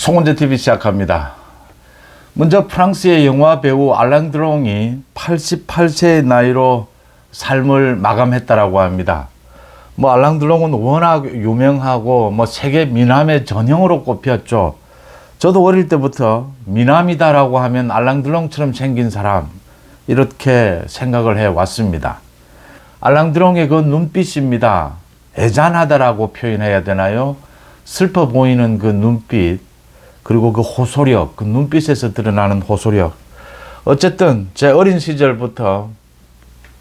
송원재 TV 시작합니다. 먼저 프랑스의 영화 배우 알랑 드롱이 88세의 나이로 삶을 마감했다라고 합니다. 알랑 드롱은 워낙 유명하고 세계 미남의 전형으로 꼽혔죠. 저도 어릴 때부터 미남이다라고 하면 알랑 드롱처럼 생긴 사람, 이렇게 생각을 해 왔습니다. 알랑 드롱의 그 눈빛입니다. 애잔하다라고 표현해야 되나요? 슬퍼 보이는 그 눈빛, 그리고 그 호소력, 그 눈빛에서 드러나는 호소력. 어쨌든 제 어린 시절부터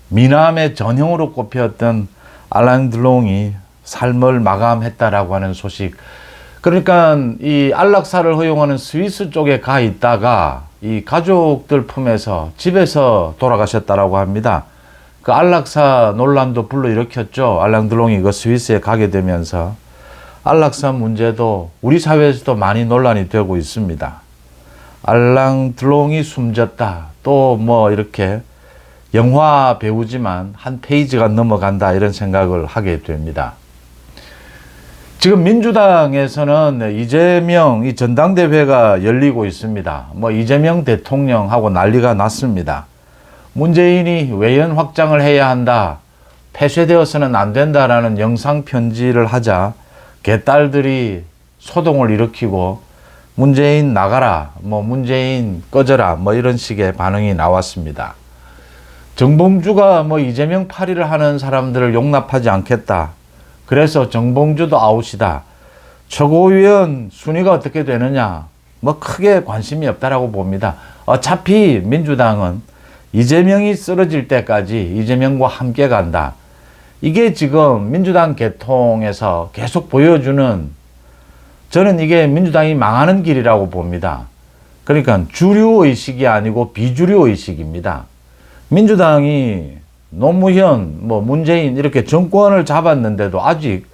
미남의 전형으로 꼽혔던 알랑 드롱이 삶을 마감했다라고 하는 소식. 그러니까 이 안락사를 허용하는 스위스 쪽에 가 있다가 이 가족들 품에서 집에서 돌아가셨다라고 합니다. 그 안락사 논란도 불러일으켰죠. 알랑 드롱이 그 스위스에 가게 되면서 안락사 문제도 우리 사회에서도 많이 논란이 되고 있습니다. 알랑 드롱이 숨졌다. 또 이렇게 영화 배우지만 한 페이지가 넘어간다, 이런 생각을 하게 됩니다. 지금 민주당에서는 이재명 이 전당대회가 열리고 있습니다. 이재명 대통령하고 난리가 났습니다. 문재인이 외연 확장을 해야 한다, 폐쇄되어서는 안 된다라는 영상 편지를 하자 개딸들이 소동을 일으키고 문재인 나가라, 문재인 꺼져라, 이런 식의 반응이 나왔습니다. 정봉주가 이재명 파리를 하는 사람들을 용납하지 않겠다. 그래서 정봉주도 아웃이다. 최고위원 순위가 어떻게 되느냐? 크게 관심이 없다라고 봅니다. 어차피 민주당은 이재명이 쓰러질 때까지 이재명과 함께 간다. 이게 지금 민주당 개통에서 계속 보여주는, 저는 이게 민주당이 망하는 길이라고 봅니다. 그러니까 주류 의식이 아니고 비주류 의식입니다. 민주당이 노무현, 문재인 이렇게 정권을 잡았는데도 아직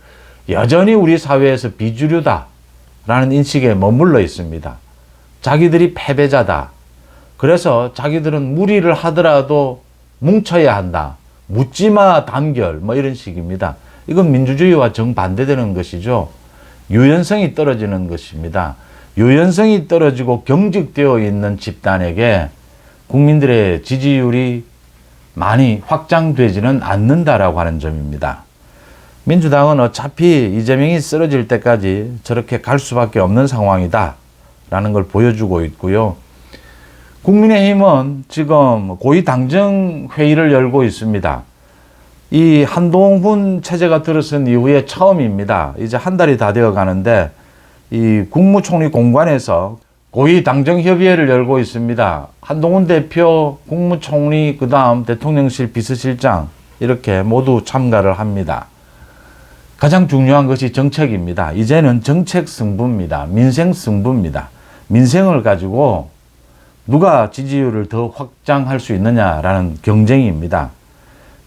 여전히 우리 사회에서 비주류다라는 인식에 머물러 있습니다. 자기들이 패배자다. 그래서 자기들은 무리를 하더라도 뭉쳐야 한다. 묻지마 단결, 이런 식입니다. 이건 민주주의와 정반대되는 것이죠. 유연성이 떨어지는 것입니다. 유연성이 떨어지고 경직되어 있는 집단에게 국민들의 지지율이 많이 확장되지는 않는다라고 하는 점입니다. 민주당은 어차피 이재명이 쓰러질 때까지 저렇게 갈 수밖에 없는 상황이다 라는 걸 보여주고 있고요. 국민의힘은 지금 고위 당정 회의를 열고 있습니다. 이 한동훈 체제가 들어선 이후에 처음입니다. 이제 한 달이 다 되어 가는데 이 국무총리 공관에서 고위 당정 협의회를 열고 있습니다. 한동훈 대표, 국무총리, 그다음 대통령실 비서실장 이렇게 모두 참가를 합니다. 가장 중요한 것이 정책입니다. 이제는 정책 승부입니다. 민생 승부입니다. 민생을 가지고 누가 지지율을 더 확장할 수 있느냐라는 경쟁입니다.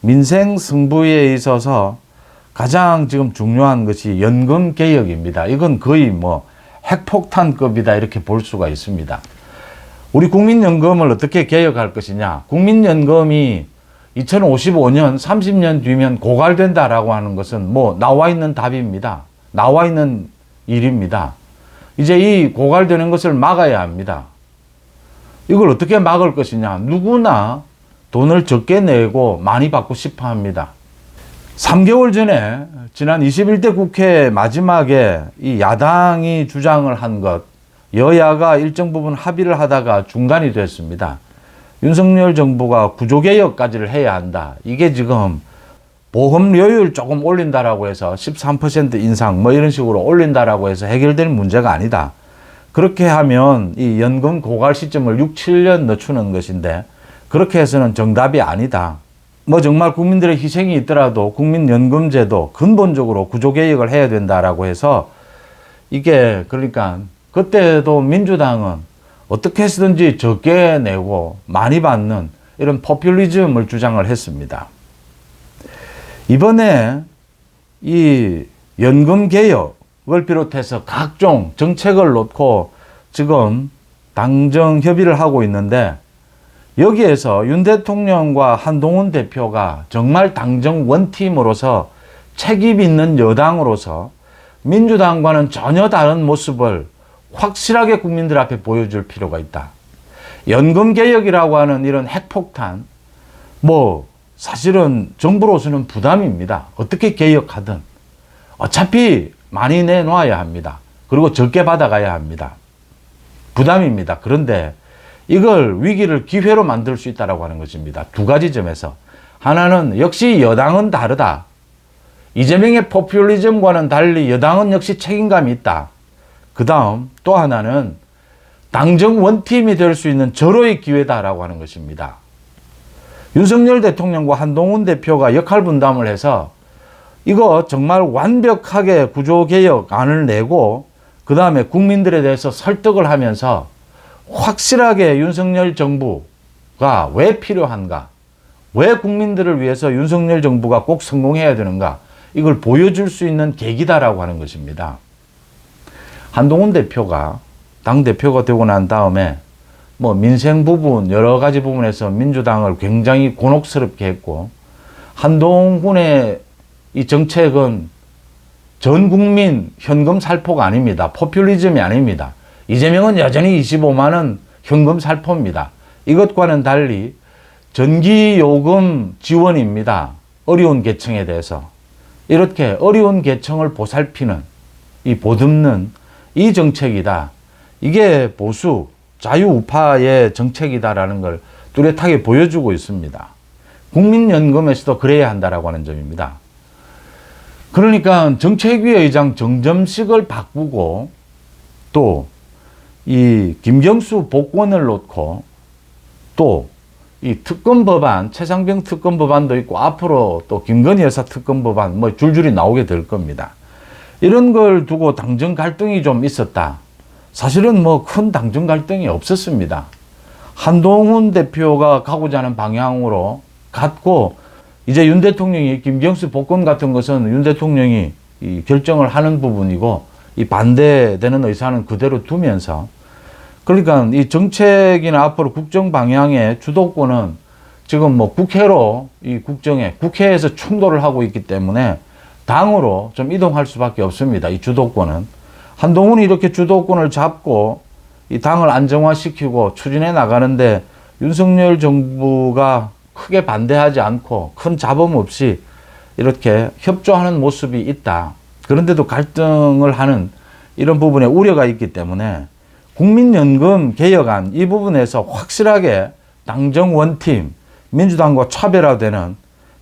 민생 승부에 있어서 가장 지금 중요한 것이 연금 개혁입니다. 이건 거의 핵폭탄급이다, 이렇게 볼 수가 있습니다. 우리 국민연금을 어떻게 개혁할 것이냐. 국민연금이 2055년, 30년 뒤면 고갈된다라고 하는 것은 나와 있는 답입니다. 나와 있는 일입니다. 이제 이 고갈되는 것을 막아야 합니다. 이걸 어떻게 막을 것이냐. 누구나 돈을 적게 내고 많이 받고 싶어 합니다. 3개월 전에 지난 21대 국회 마지막에 이 야당이 주장을 한 것, 여야가 일정 부분 합의를 하다가 중단이 됐습니다. 윤석열 정부가 구조개혁까지를 해야 한다. 이게 지금 보험료율 조금 올린다라고 해서 13% 인상 이런 식으로 올린다라고 해서 해결될 문제가 아니다. 그렇게 하면 이 연금 고갈 시점을 6, 7년 늦추는 것인데 그렇게 해서는 정답이 아니다. 정말 국민들의 희생이 있더라도 국민연금제도 근본적으로 구조개혁을 해야 된다라고 해서 이게 그러니까 그때도 민주당은 어떻게 해서든지 적게 내고 많이 받는 이런 포퓰리즘을 주장을 했습니다. 이번에 이 연금개혁을 비롯해서 각종 정책을 놓고 지금 당정 협의를 하고 있는데 여기에서 윤 대통령과 한동훈 대표가 정말 당정 원팀으로서 책임 있는 여당으로서 민주당과는 전혀 다른 모습을 확실하게 국민들 앞에 보여줄 필요가 있다. 연금개혁이라고 하는 이런 핵폭탄, 사실은 정부로서는 부담입니다. 어떻게 개혁하든. 어차피 많이 내놔야 합니다. 그리고 적게 받아가야 합니다. 부담입니다. 그런데 이걸 위기를 기회로 만들 수 있다고 하는 것입니다. 두 가지 점에서. 하나는 역시 여당은 다르다. 이재명의 포퓰리즘과는 달리 여당은 역시 책임감이 있다. 그 다음 또 하나는 당정 원팀이 될 수 있는 절호의 기회다라고 하는 것입니다. 윤석열 대통령과 한동훈 대표가 역할 분담을 해서 이거 정말 완벽하게 구조개혁안을 내고 그 다음에 국민들에 대해서 설득을 하면서 확실하게 윤석열 정부가 왜 필요한가, 왜 국민들을 위해서 윤석열 정부가 꼭 성공해야 되는가, 이걸 보여줄 수 있는 계기다라고 하는 것입니다. 한동훈 대표가 당대표가 되고 난 다음에 민생 부분 여러 가지 부분에서 민주당을 굉장히 곤혹스럽게 했고, 한동훈의 이 정책은 전 국민 현금 살포가 아닙니다. 포퓰리즘이 아닙니다. 이재명은 여전히 25만 원 현금 살포입니다. 이것과는 달리 전기요금 지원입니다. 어려운 계층에 대해서. 이렇게 어려운 계층을 보살피는, 보듬는 이 정책이다. 이게 보수, 자유우파의 정책이다라는 걸 뚜렷하게 보여주고 있습니다. 국민연금에서도 그래야 한다라고 하는 점입니다. 그러니까 정책위 의장 정점식을 바꾸고 또 이 김경수 복권을 놓고 또 이 특검 법안, 최상병 특검 법안도 있고 앞으로 또 김건희 여사 특검 법안 줄줄이 나오게 될 겁니다. 이런 걸 두고 당정 갈등이 좀 있었다. 사실은 큰 당정 갈등이 없었습니다. 한동훈 대표가 가고자 하는 방향으로 갔고, 이제 윤 대통령이 김경수 복권 같은 것은 윤 대통령이 이 결정을 하는 부분이고, 이 반대되는 의사는 그대로 두면서, 그러니까 이 정책이나 앞으로 국정 방향의 주도권은 지금 국회로 이 국회에서 충돌을 하고 있기 때문에 당으로 좀 이동할 수밖에 없습니다. 이 주도권은. 한동훈이 이렇게 주도권을 잡고 이 당을 안정화시키고 추진해 나가는데 윤석열 정부가 크게 반대하지 않고 큰 잡음 없이 이렇게 협조하는 모습이 있다. 그런데도 갈등을 하는 이런 부분에 우려가 있기 때문에 국민연금 개혁안 이 부분에서 확실하게 당정 원팀, 민주당과 차별화되는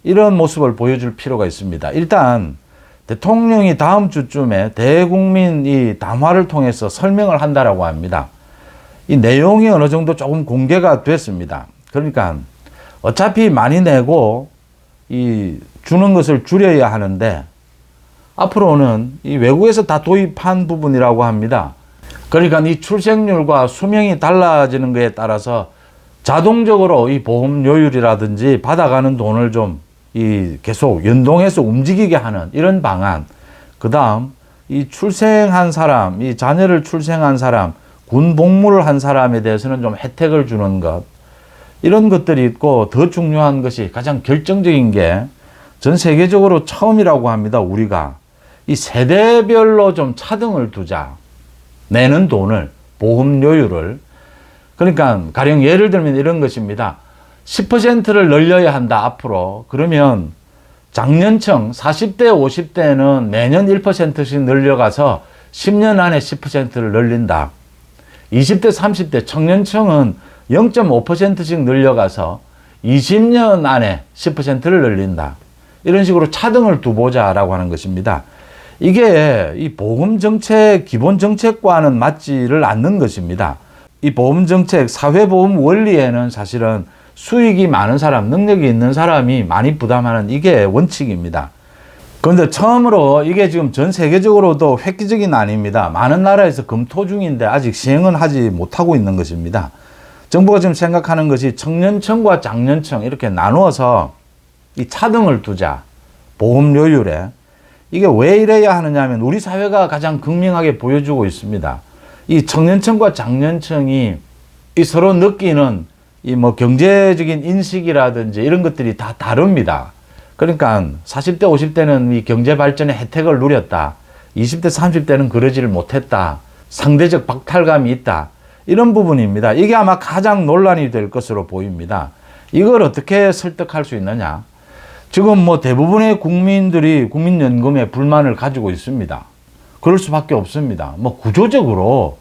이런 모습을 보여줄 필요가 있습니다. 일단 대통령이 다음 주쯤에 대국민 이 담화를 통해서 설명을 한다라고 합니다. 이 내용이 어느 정도 조금 공개가 됐습니다. 그러니까 어차피 많이 내고 이 주는 것을 줄여야 하는데 앞으로는 이 외국에서 다 도입한 부분이라고 합니다. 그러니까 이 출생률과 수명이 달라지는 것에 따라서 자동적으로 이 보험료율이라든지 받아가는 돈을 좀 계속 연동해서 움직이게 하는 이런 방안. 그 다음, 이 출생한 사람, 이 자녀를 출생한 사람, 군 복무를 한 사람에 대해서는 좀 혜택을 주는 것. 이런 것들이 있고, 더 중요한 것이 가장 결정적인 게 전 세계적으로 처음이라고 합니다. 우리가. 이 세대별로 좀 차등을 두자. 내는 돈을, 보험료율을. 그러니까 가령 예를 들면 이런 것입니다. 10%를 늘려야 한다, 앞으로. 그러면 장년층 40대, 50대는 매년 1%씩 늘려가서 10년 안에 10%를 늘린다. 20대, 30대 청년층은 0.5%씩 늘려가서 20년 안에 10%를 늘린다. 이런 식으로 차등을 두보자라고 하는 것입니다. 이게 이 보험정책, 기본정책과는 맞지를 않는 것입니다. 이 보험정책, 사회보험 원리에는 사실은 수익이 많은 사람, 능력이 있는 사람이 많이 부담하는 이게 원칙입니다. 그런데 처음으로 이게 지금 전 세계적으로도 획기적인 아닙니다. 많은 나라에서 검토 중인데 아직 시행은 하지 못하고 있는 것입니다. 정부가 지금 생각하는 것이 청년층과 장년층 이렇게 나누어서 이 차등을 두자. 보험료율에. 이게 왜 이래야 하느냐 하면 우리 사회가 가장 극명하게 보여주고 있습니다. 이 청년층과 장년층이 이 서로 느끼는 이 경제적인 인식이라든지 이런 것들이 다 다릅니다. 그러니까 40대, 50대는 이 경제 발전의 혜택을 누렸다. 20대, 30대는 그러지를 못했다. 상대적 박탈감이 있다. 이런 부분입니다. 이게 아마 가장 논란이 될 것으로 보입니다. 이걸 어떻게 설득할 수 있느냐? 지금 뭐 대부분의 국민들이 국민연금에 불만을 가지고 있습니다. 그럴 수밖에 없습니다. 뭐 구조적으로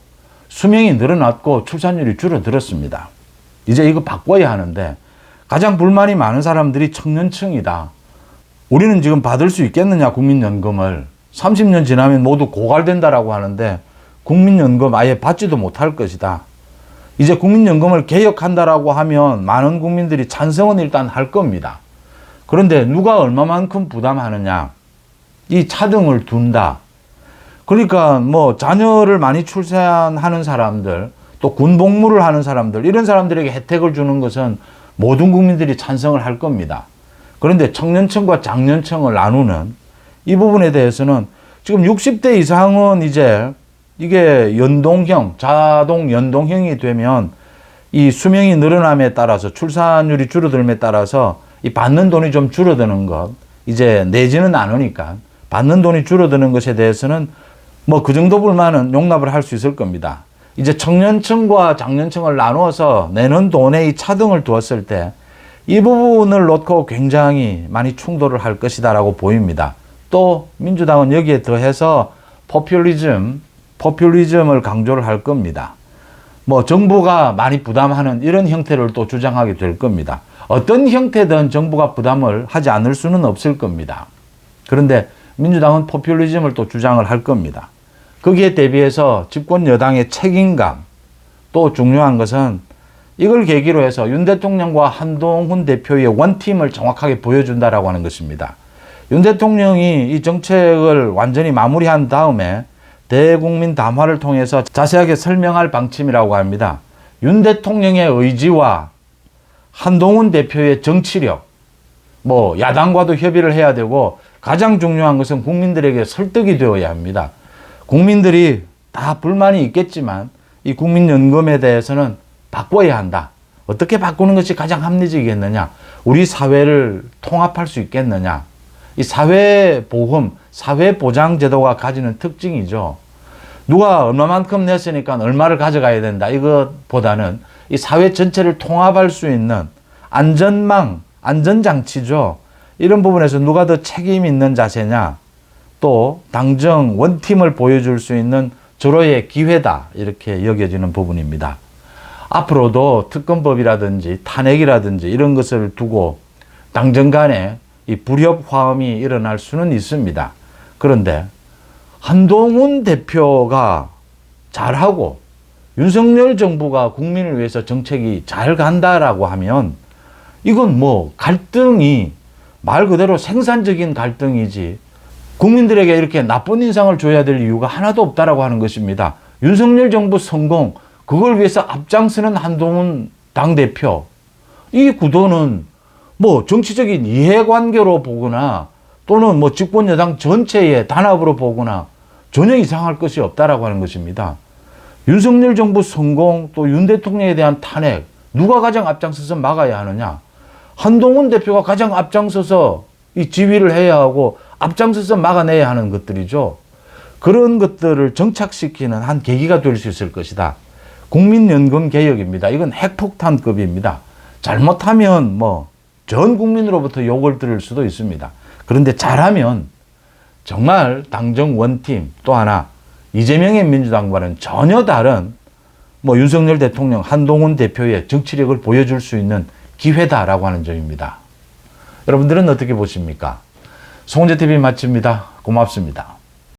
수명이 늘어났고 출산율이 줄어들었습니다. 이제 이거 바꿔야 하는데 가장 불만이 많은 사람들이 청년층이다. 우리는 지금 받을 수 있겠느냐 국민연금을. 30년 지나면 모두 고갈된다라고 하는데 국민연금 아예 받지도 못할 것이다. 이제 국민연금을 개혁한다라고 하면 많은 국민들이 찬성은 일단 할 겁니다. 그런데 누가 얼마만큼 부담하느냐. 이 차등을 둔다. 그러니까 뭐 자녀를 많이 출산하는 사람들, 또 군복무를 하는 사람들, 이런 사람들에게 혜택을 주는 것은 모든 국민들이 찬성을 할 겁니다. 그런데 청년층과 장년층을 나누는 이 부분에 대해서는 지금 60대 이상은 이제 이게 연동형, 자동 연동형이 되면 이 수명이 늘어남에 따라서 출산율이 줄어들음에 따라서 이 받는 돈이 좀 줄어드는 것, 이제 내지는 않으니까 받는 돈이 줄어드는 것에 대해서는 뭐 그 정도 불만은 용납을 할 수 있을 겁니다. 이제 청년층과 장년층을 나누어서 내는 돈에 이 차등을 두었을 때 이 부분을 놓고 굉장히 많이 충돌을 할 것이다라고 보입니다. 또 민주당은 여기에 더해서 포퓰리즘을 강조를 할 겁니다. 뭐 정부가 많이 부담하는 이런 형태를 또 주장하게 될 겁니다. 어떤 형태든 정부가 부담을 하지 않을 수는 없을 겁니다. 그런데 민주당은 포퓰리즘을 또 주장을 할 겁니다. 거기에 대비해서 집권 여당의 책임감, 또 중요한 것은 이걸 계기로 해서 윤 대통령과 한동훈 대표의 원팀을 정확하게 보여준다라고 하는 것입니다. 윤 대통령이 이 정책을 완전히 마무리한 다음에 대국민 담화를 통해서 자세하게 설명할 방침이라고 합니다. 윤 대통령의 의지와 한동훈 대표의 정치력, 뭐 야당과도 협의를 해야 되고 가장 중요한 것은 국민들에게 설득이 되어야 합니다. 국민들이 다 불만이 있겠지만 이 국민연금에 대해서는 바꿔야 한다. 어떻게 바꾸는 것이 가장 합리적이겠느냐? 우리 사회를 통합할 수 있겠느냐? 이 사회보험, 사회보장제도가 가지는 특징이죠. 누가 얼마만큼 냈으니까 얼마를 가져가야 된다. 이것보다는 이 사회 전체를 통합할 수 있는 안전망, 안전장치죠. 이런 부분에서 누가 더 책임 있는 자세냐. 또 당정 원팀을 보여줄 수 있는 절호의 기회다. 이렇게 여겨지는 부분입니다. 앞으로도 특검법이라든지 탄핵이라든지 이런 것을 두고 당정 간에 이 불협화음이 일어날 수는 있습니다. 그런데 한동훈 대표가 잘하고 윤석열 정부가 국민을 위해서 정책이 잘 간다라고 하면 이건 뭐 갈등이 말 그대로 생산적인 갈등이지 국민들에게 이렇게 나쁜 인상을 줘야 될 이유가 하나도 없다라고 하는 것입니다. 윤석열 정부 성공, 그걸 위해서 앞장서는 한동훈 당대표, 이 구도는 뭐 정치적인 이해관계로 보거나 또는 뭐 집권 여당 전체의 단합으로 보거나 전혀 이상할 것이 없다라고 하는 것입니다. 윤석열 정부 성공, 또 윤 대통령에 대한 탄핵, 누가 가장 앞장서서 막아야 하느냐? 한동훈 대표가 가장 앞장서서 이 지휘를 해야 하고 앞장서서 막아내야 하는 것들이죠. 그런 것들을 정착시키는 한 계기가 될 수 있을 것이다. 국민연금 개혁입니다. 이건 핵폭탄급입니다. 잘못하면 뭐 전 국민으로부터 욕을 들을 수도 있습니다. 그런데 잘하면 정말 당정 원팀, 또 하나 이재명의 민주당과는 전혀 다른 뭐 윤석열 대통령, 한동훈 대표의 정치력을 보여줄 수 있는 기회다라고 하는 점입니다. 여러분들은 어떻게 보십니까? 송은재TV 마칩니다. 고맙습니다.